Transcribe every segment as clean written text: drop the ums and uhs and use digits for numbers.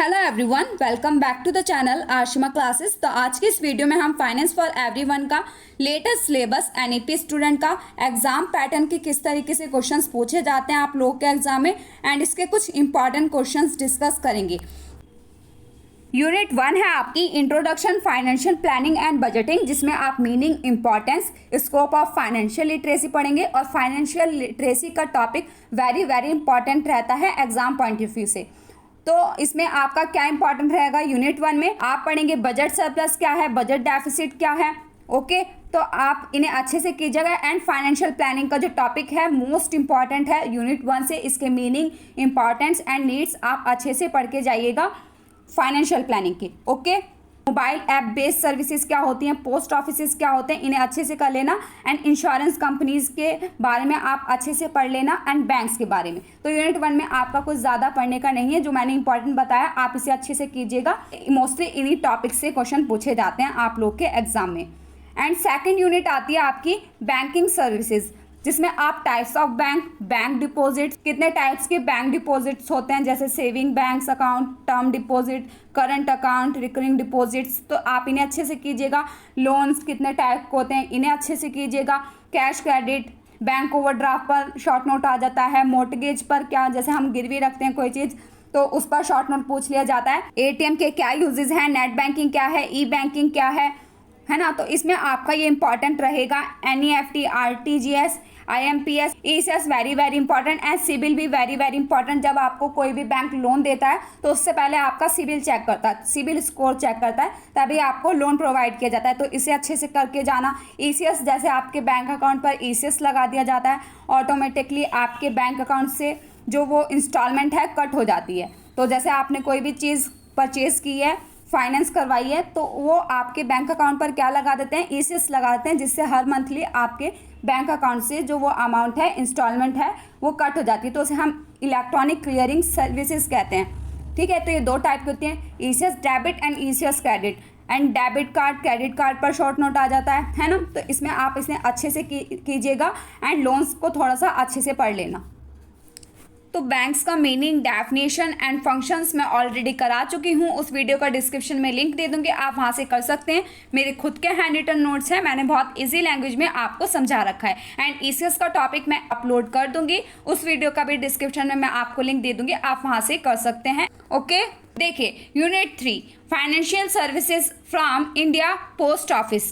Hello everyone, welcome back to the channel Ashima classes. तो आज की इस वीडियो में हम फाइनेंस फॉर एवरीवन का लेटेस्ट सिलेबस एनईपी स्टूडेंट का एग्जाम पैटर्न के किस तरीके से क्वेश्चंस पूछे जाते हैं आप लोग के एग्जाम में एंड इसके कुछ इंपॉर्टेंट क्वेश्चंस डिस्कस करेंगे। यूनिट 1 है आपकी introduction financial planning and budgeting, जिसमें आप meaning, importance, scope of financial literacy पढ़ेंगे। और फाइनेंशियल लिटरेसी का टॉपिक वेरी इंपॉर्टेंट रहता है एग्जाम पॉइंट ऑफ व्यू से। तो इसमें आपका क्या इंपॉर्टेंट रहेगा, यूनिट 1 में आप पढ़ेंगे बजट सरप्लस क्या है, बजट डेफिसिट क्या है। ओके, तो आप इन्हें अच्छे से कीजिएगा। एंड फाइनेंशियल प्लानिंग का जो टॉपिक है मोस्ट इंपॉर्टेंट है यूनिट 1 से, इसके मीनिंग, इंपॉर्टेंस एंड नीड्स आप अच्छे से पढ़ के जाइएगा फाइनेंशियल प्लानिंग की। Okay, mobile app based services क्या होती हैं, पोस्ट ऑफिसेज क्या होते हैं, इन्हें अच्छे से कर लेना। एंड इंश्योरेंस कंपनीज के बारे में आप अच्छे से पढ़ लेना एंड बैंक्स के बारे में। तो यूनिट 1 में आपका कुछ ज़्यादा पढ़ने का नहीं है, जो मैंने इंपॉर्टेंट बताया आप इसे अच्छे से कीजिएगा। मोस्टली इन्हीं टॉपिक से क्वेश्चन पूछे जाते हैं आप लोग के एग्जाम में। एंड सेकेंड यूनिट आती है आपकी बैंकिंग सर्विसेज, जिसमें आप टाइप्स ऑफ बैंक डिपॉजिट, कितने टाइप्स के बैंक डिपॉजिट्स होते हैं, जैसे saving banks account, term deposit, current account, recurring deposits, तो आप इन्हें अच्छे से कीजिएगा। लोन्स कितने टाइप के होते हैं, इन्हें अच्छे से कीजिएगा। कैश क्रेडिट, बैंक ओवरड्राफ्ट पर शॉर्ट नोट आ जाता है। मोर्टगेज पर क्या, जैसे हम गिरवी रखते हैं कोई चीज़ तो उस पर शॉर्ट नोट पूछ लिया जाता है। एटीएम के क्या यूजेज हैं, नेट बैंकिंग क्या है, ई बैंकिंग क्या है ना। तो इसमें आपका ये इंपॉर्टेंट रहेगा। NEFT, RTGS, IMPS, ECS very important. And CIBIL भी वेरी इंपॉर्टेंट। जब आपको कोई भी बैंक लोन देता है तो उससे पहले आपका सिबिल चेक करता है, सिबिल स्कोर चेक करता है, तभी आपको लोन प्रोवाइड किया जाता है। तो इसे अच्छे से करके जाना। ECS, जैसे आपके बैंक अकाउंट पर ECS लगा दिया जाता है, ऑटोमेटिकली आपके बैंक अकाउंट से जो वो इंस्टॉलमेंट है कट हो जाती है। तो जैसे आपने कोई भी चीज़ परचेज की है, फाइनेंस करवाई है, तो वो आपके बैंक अकाउंट पर क्या लगा देते हैं, ECS लगा देते हैं, जिससे हर मंथली आपके बैंक अकाउंट से जो वो अमाउंट है, इंस्टॉलमेंट है, वो कट हो जाती है। तो उसे हम इलेक्ट्रॉनिक क्लियरिंग सर्विसेज कहते हैं। ठीक है, तो ये दो टाइप की होती हैं, ECS debit and ECS credit. And debit card, credit card पर शॉर्ट नोट आ जाता है ना। तो इसमें आप इसे अच्छे से कीजिएगा एंड लोन्स को थोड़ा सा अच्छे से पढ़ लेना। तो बैंक्स का मीनिंग, डेफिनेशन एंड फंक्शंस मैं ऑलरेडी करा चुकी हूँ, उस वीडियो का डिस्क्रिप्शन में लिंक दे दूँगी, आप वहाँ से कर सकते हैं। मेरे खुद के हैंड रिटन नोट्स हैं, मैंने बहुत इजी लैंग्वेज में आपको समझा रखा है। एंड ECS का टॉपिक मैं अपलोड कर दूँगी, उस वीडियो का भी डिस्क्रिप्शन में मैं आपको लिंक दे दूँगी, आप वहाँ से कर सकते हैं। ओके, देखिए unit 3 financial services from India post office.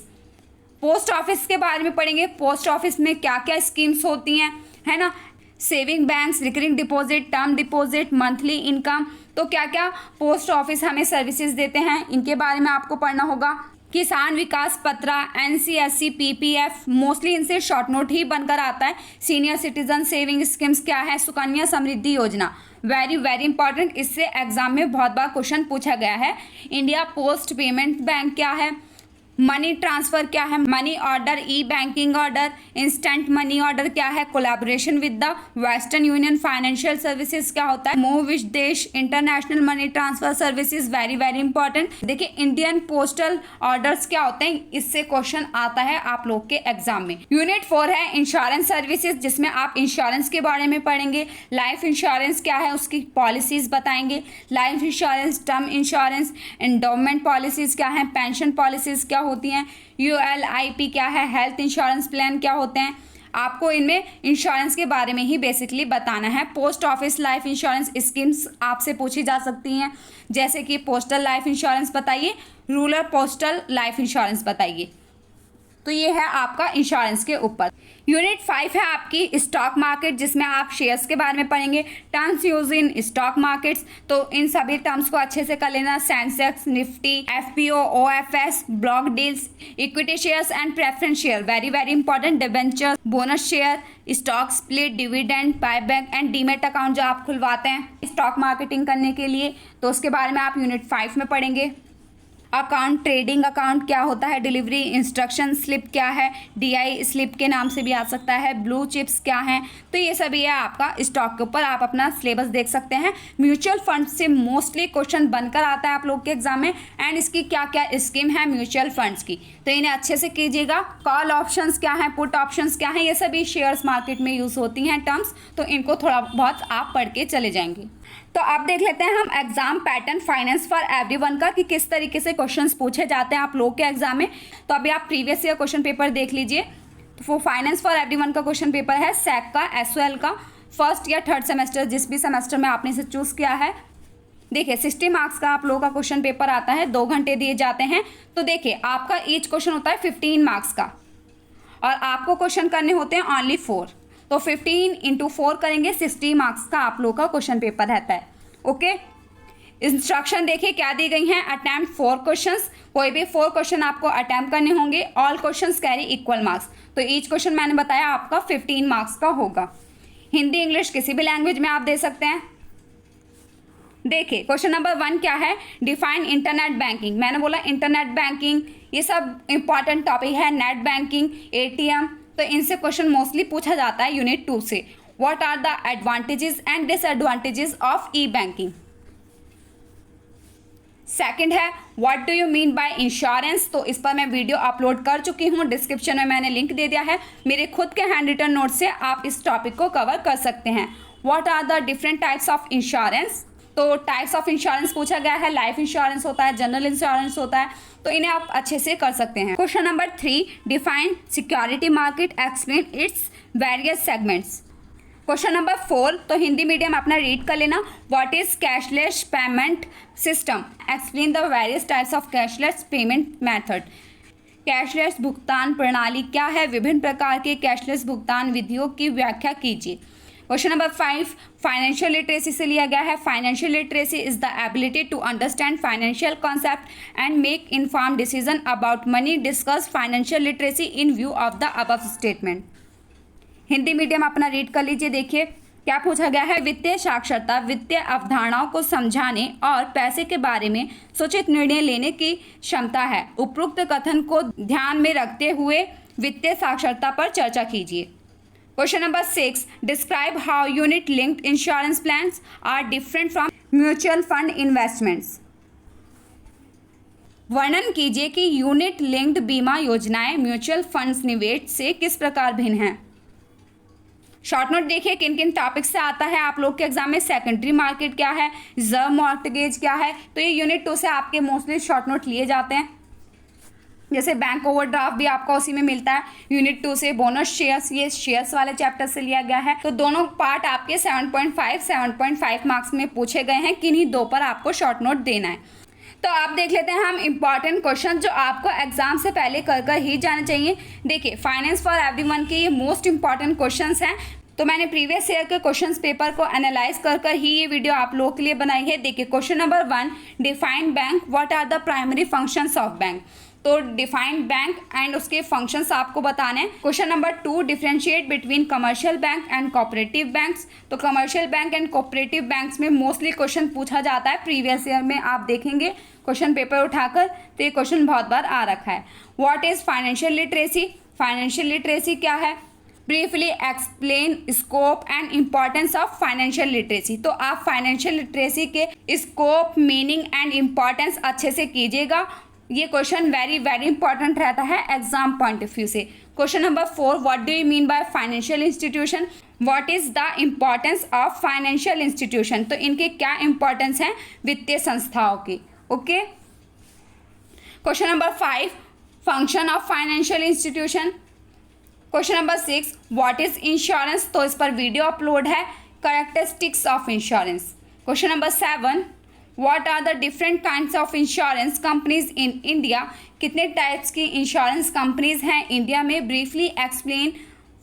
Post office के बारे में पढ़ेंगे। पोस्ट ऑफिस में क्या क्या स्कीम्स होती हैं, है ना। Saving banks, recurring deposit, term deposit, monthly income, तो क्या क्या पोस्ट ऑफिस हमें सर्विसेज देते हैं, इनके बारे में आपको पढ़ना होगा। किसान विकास पत्रा, NCSC, PPF, मोस्टली इनसे शॉर्ट नोट ही बनकर आता है। सीनियर सिटीजन सेविंग स्कीम्स क्या है, सुकन्या समृद्धि योजना, वेरी इंपॉर्टेंट, इससे एग्जाम में बहुत बार क्वेश्चन पूछा गया है। इंडिया पोस्ट पेमेंट बैंक क्या है, मनी ट्रांसफ़र क्या है, money order, e banking order, instant money order क्या है, collaboration with the Western Union, financial services क्या होता है, मूव विच देश, international money transfer services, very important. देखिए इंडियन पोस्टल ऑर्डर्स क्या होते हैं, इससे क्वेश्चन आता है आप लोग के एग्जाम में। यूनिट 4 है इंश्योरेंस सर्विसेज, जिसमें आप इंश्योरेंस के बारे में पढ़ेंगे। लाइफ इंश्योरेंस क्या है, उसकी पॉलिसीज बताएंगे। Life insurance, term insurance, endowment policies क्या है, पेंशन पॉलिसीज क्या होती हैं, ULIP क्या है, हेल्थ इंश्योरेंस प्लान क्या होते हैं, आपको इनमें इंश्योरेंस के बारे में ही बेसिकली बताना है। Post office life insurance schemes आपसे पूछी जा सकती हैं, जैसे कि पोस्टल लाइफ इंश्योरेंस बताइए, रूरल पोस्टल लाइफ इंश्योरेंस बताइए। तो ये है आपका इंश्योरेंस के ऊपर। यूनिट 5 है आपकी स्टॉक मार्केट, जिसमें आप शेयर्स के बारे में पढ़ेंगे। Terms use in stock markets, तो इन सभी टर्म्स को अच्छे से कर लेना। Sensex, Nifty, FPO, OFS, block deals, equity shares and preference share, very important. Debenture, bonus share, stock split, dividend, buyback and demat account जो आप खुलवाते हैं स्टॉक मार्केटिंग करने के लिए, तो उसके बारे में आप यूनिट 5 में पढ़ेंगे। अकाउंट, ट्रेडिंग अकाउंट क्या होता है, डिलीवरी इंस्ट्रक्शन स्लिप क्या है, DI स्लिप के नाम से भी आ सकता है, ब्लू चिप्स क्या हैं, तो ये सभी है आपका स्टॉक के ऊपर। आप अपना सिलेबस देख सकते हैं। म्यूचुअल फंड से मोस्टली क्वेश्चन बनकर आता है आप लोग के एग्जाम में। एंड इसकी क्या क्या स्कीम है म्यूचुअल फंड्स की, तो इन्हें अच्छे से कीजिएगा। कॉल ऑप्शंस क्या है, पुट ऑप्शंस क्या है, ये सभी शेयर्स मार्केट में यूज होती हैं टर्म्स, तो इनको थोड़ा बहुत आप पढ़ के चले जाएंगे। तो अब देख लेते हैं हम exam pattern finance for everyone का कि किस तरीके से क्वेश्चंस पूछे जाते हैं आप लोग के एग्जाम में। तो अभी आप प्रीवियस ईयर क्वेश्चन पेपर देख लीजिए। तो वो फाइनेंस फॉर एवरीवन का क्वेश्चन पेपर है सैक का, एसओएल का, फर्स्ट या थर्ड सेमेस्टर जिस भी सेमेस्टर में आपने इसे चूज़ किया है। देखिए 60 मार्क्स का आप लोगों का क्वेश्चन पेपर आता है, 2 घंटे दिए जाते हैं। तो देखिए आपका ईच क्वेश्चन होता है 15 मार्क्स का और आपको क्वेश्चन करने होते हैं ओनली 4। तो 15 × 4 करेंगे, 60 मार्क्स का आप लोगों का क्वेश्चन पेपर रहता है। ओके, इंस्ट्रक्शन देखिए क्या दी गई हैं। अटैम्प्ट 4 क्वेश्चंस, कोई भी 4 क्वेश्चन आपको अटैम्प्ट करने होंगे। All questions carry equal marks. तो ईच क्वेश्चन मैंने बताया आपका 15 मार्क्स का होगा। हिंदी इंग्लिश किसी भी लैंग्वेज में आप दे सकते हैं। देखिए क्वेश्चन नंबर 1 क्या है, डिफाइन इंटरनेट बैंकिंग। मैंने बोला इंटरनेट बैंकिंग ये सब इंपॉर्टेंट टॉपिक है। नेट बैंकिंग, एटीएम, तो इनसे क्वेश्चन मोस्टली पूछा जाता है यूनिट 2 से। What are the advantages and disadvantages of e banking. Second है what do you mean by insurance. तो इस पर मैं वीडियो अपलोड कर चुकी हूँ, डिस्क्रिप्शन में मैंने लिंक दे दिया है। मेरे खुद के हैंड रिटन नोट से आप इस टॉपिक को कवर कर सकते हैं। What are the different types of insurance. तो टाइप्स ऑफ इंश्योरेंस पूछा गया है। लाइफ इंश्योरेंस होता है, जनरल इंश्योरेंस होता है, तो इन्हें आप अच्छे से कर सकते हैं। Question number 3, define security market, explain its various segments. Question number 4, तो हिंदी मीडियम अपना रीड कर लेना। What is cashless payment system, explain the various types of cashless payment method. Cashless भुगतान प्रणाली क्या है, विभिन्न प्रकार के कैशलेस भुगतान विधियों की व्याख्या कीजिए। क्वेश्चन नंबर 5, फाइनेंशियल लिटरेसी से लिया गया है। Financial literacy is the ability to understand financial concept and make informed decision about money. Discuss financial literacy in view of the above statement. Hindi medium अपना रीड कर लीजिए। देखिए क्या पूछा गया है, वित्तीय साक्षरता वित्तीय अवधारणाओं को समझाने और पैसे के बारे में सूचित निर्णय लेने की क्षमता है। उपरोक्त कथन को ध्यान में रखते हुए वित्तीय साक्षरता पर चर्चा कीजिए। Question number 6, describe how unit linked insurance plans are different from mutual fund investments. वर्णन कीजिए कि यूनिट लिंक्ड बीमा योजनाएं म्यूचुअल फंड्स निवेश से किस प्रकार भिन्न हैं। शॉर्ट नोट देखिए किन किन टॉपिक से आता है आप लोग के एग्जाम में। सेकेंडरी मार्केट क्या है, रिजर्व मॉर्टगेज क्या है, तो ये यूनिट 2 से आपके मोस्टली शॉर्ट नोट लिए जाते हैं। जैसे बैंक ओवरड्राफ्ट भी आपका उसी में मिलता है यूनिट 2 से। बोनस शेयर्स, ये शेयर्स वाले चैप्टर से लिया गया है। तो दोनों पार्ट आपके 7.5 मार्क्स में पूछे गए हैं। किन्हीं 2 पर आपको शॉर्ट नोट देना है। तो आप देख लेते हैं हम इंपॉर्टेंट क्वेश्चन जो आपको एग्जाम से पहले कर ही जाने चाहिए। देखिए फाइनेंस फॉर एवरीवन के ये मोस्ट इंपॉर्टेंट क्वेश्चंस हैं। तो मैंने प्रीवियस ईयर के क्वेश्चंस पेपर को एनालाइज कर ही ये वीडियो आप लोगों के लिए बनाई है। देखिए question number 1, define bank, what are the primary functions of bank. तो डिफाइंड बैंक एंड उसके फंक्शंस आपको बताने हैं। Question number 2, differentiate between commercial bank and cooperative banks. तो commercial bank and cooperative banks में मोस्टली क्वेश्चन पूछा जाता है। प्रीवियस ईयर में आप देखेंगे क्वेश्चन पेपर उठाकर तो ये क्वेश्चन बहुत बार आ रखा है। What is financial literacy. Financial literacy क्या है, briefly explain scope and importance of financial literacy. तो आप फाइनेंशियल लिटरेसी के स्कोप, मीनिंग एंड इम्पॉर्टेंस अच्छे से कीजिएगा। ये क्वेश्चन वेरी वेरी इंपॉर्टेंट रहता है एग्जाम पॉइंट ऑफ व्यू से। Question number 4, what do you mean by financial institution, what is the importance of financial institution. तो इनके क्या इंपॉर्टेंस हैं वित्तीय संस्थाओं की। Okay, question number 5, function of financial institution. Question number 6, what is insurance. तो इस पर वीडियो अपलोड है। Characteristics of insurance. Question number 7, what are the different kinds of insurance companies in India. कितने टाइप्स की इंश्योरेंस कंपनीज हैं India में। Briefly explain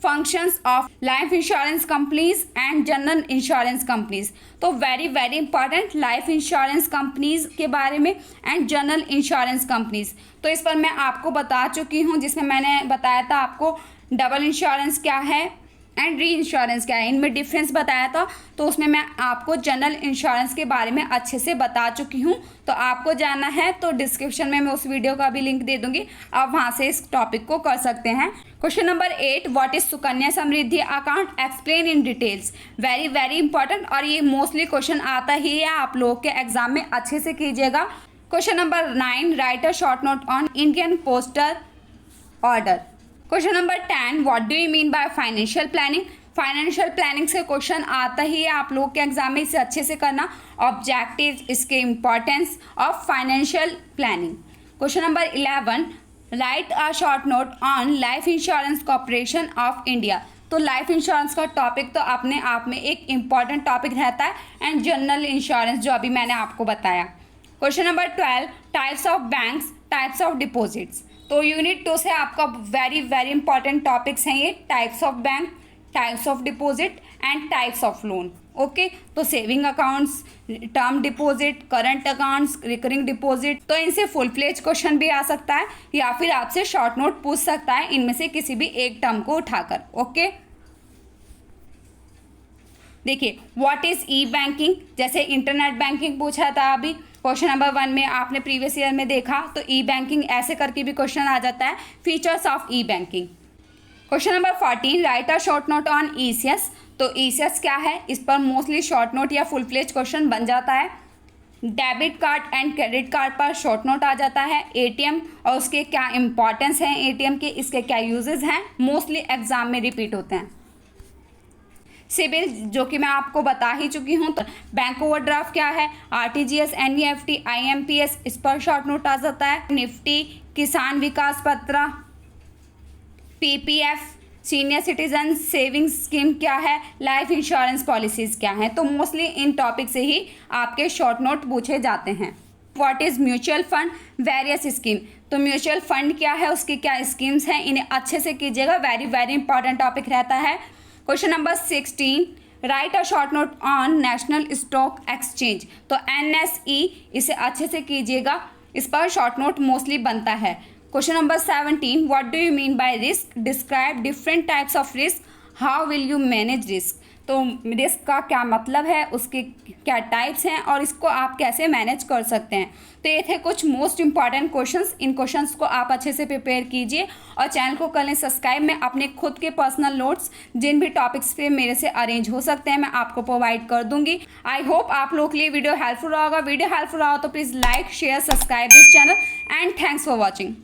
functions of life insurance companies and general insurance companies. तो very very important life insurance companies के बारे में and general insurance companies. तो इस पर मैं आपको बता चुकी हूँ, जिसमें मैंने बताया था आपको डबल इंश्योरेंस क्या है एंड री इंश्योरेंस क्या है, इनमें डिफरेंस बताया था। तो उसमें मैं आपको जनरल इंश्योरेंस के बारे में अच्छे से बता चुकी हूँ। तो आपको जानना है तो डिस्क्रिप्शन में मैं उस वीडियो का भी लिंक दे दूंगी, आप वहाँ से इस टॉपिक को कर सकते हैं। Question number 8, what is Sukanya Samriddhi account, explain in details. Very very important और ये मोस्टली क्वेश्चन आता ही है आप लोग के एग्जाम में, अच्छे से कीजिएगा। Question number 9, right a short note on Indian postal order. Question number 10, what do you mean by financial planning. Financial planning से क्वेश्चन आता ही है आप लोग के एग्जाम में, इसे अच्छे से करना। ऑब्जेक्टिव, इसके importance of financial planning. Question number 11, right a short note on life insurance corporation of India. तो लाइफ इंश्योरेंस का टॉपिक तो अपने आप में एक इम्पॉर्टेंट टॉपिक रहता है, एंड जनरल इंश्योरेंस जो अभी मैंने आपको बताया। Question number 12, types of banks, types of deposits. तो यूनिट 2 से आपका वेरी वेरी इंपॉर्टेंट टॉपिक्स हैं ये, types of bank, types of deposit and types of loan. Okay, तो saving accounts, term deposit, current accounts, recurring deposit, तो इनसे full fledge question भी आ सकता है या फिर आपसे शॉर्ट नोट पूछ सकता है इनमें से किसी भी एक टर्म को उठाकर। ओके, देखिए व्हाट इज ई बैंकिंग, जैसे इंटरनेट बैंकिंग पूछा था अभी क्वेश्चन नंबर 1 में, आपने प्रीवियस ईयर में देखा, तो ई बैंकिंग ऐसे करके भी क्वेश्चन आ जाता है। Features of e banking. Question number 14, right a short note on ECS. तो ईसीएस क्या है, इस पर मोस्टली शॉर्ट नोट या फुल फ्लेज क्वेश्चन बन जाता है। Debit card and credit card पर शॉर्ट नोट आ जाता है। एटीएम और उसके क्या इंपॉर्टेंस हैं एटीएम के, इसके क्या यूजेस हैं, मोस्टली एग्जाम में रिपीट होते हैं। सिबिल, जो कि मैं आपको बता ही चुकी हूँ। तो बैंक ओवरड्राफ्ट क्या है, आरटीजीएस, एनईएफटी, आईएमपीएस, इस पर शॉर्ट नोट आ जाता है। निफ्टी, किसान विकास पत्र, PPF, senior citizen savings scheme क्या है, लाइफ इंश्योरेंस पॉलिसीज क्या हैं। तो मोस्टली इन टॉपिक से ही आपके शॉर्ट नोट पूछे जाते हैं। What is mutual fund, various scheme. तो म्यूचुअल फंड क्या है, उसकी क्या स्कीम्स हैं, इन्हें अच्छे से कीजिएगा, वेरी वेरी इंपॉर्टेंट टॉपिक रहता है। Question number 16, right a short note on national stock exchange. तो एनएसई, इसे अच्छे से कीजिएगा, इस पर शॉर्ट नोट मोस्टली बनता है। Question number 17, what do you mean bye risk, describe different types of risk, how will you manage risk. तो रिस्क का क्या मतलब है, उसके क्या टाइप्स हैं और इसको आप कैसे मैनेज कर सकते हैं। तो ये थे कुछ मोस्ट इंपॉर्टेंट क्वेश्चंस। इन क्वेश्चंस को आप अच्छे से प्रिपेयर कीजिए और चैनल को कर लें सब्सक्राइब। मैं अपने खुद के पर्सनल नोट्स जिन भी टॉपिक्स पे मेरे से अरेंज हो सकते हैं मैं आपको प्रोवाइड कर दूंगी। आई होप आप लोग के लिए वीडियो हेल्पफुल रहा होगा। वीडियो हेल्पफुल रहा हो तो please like, share, subscribe this channel and thanks for watching.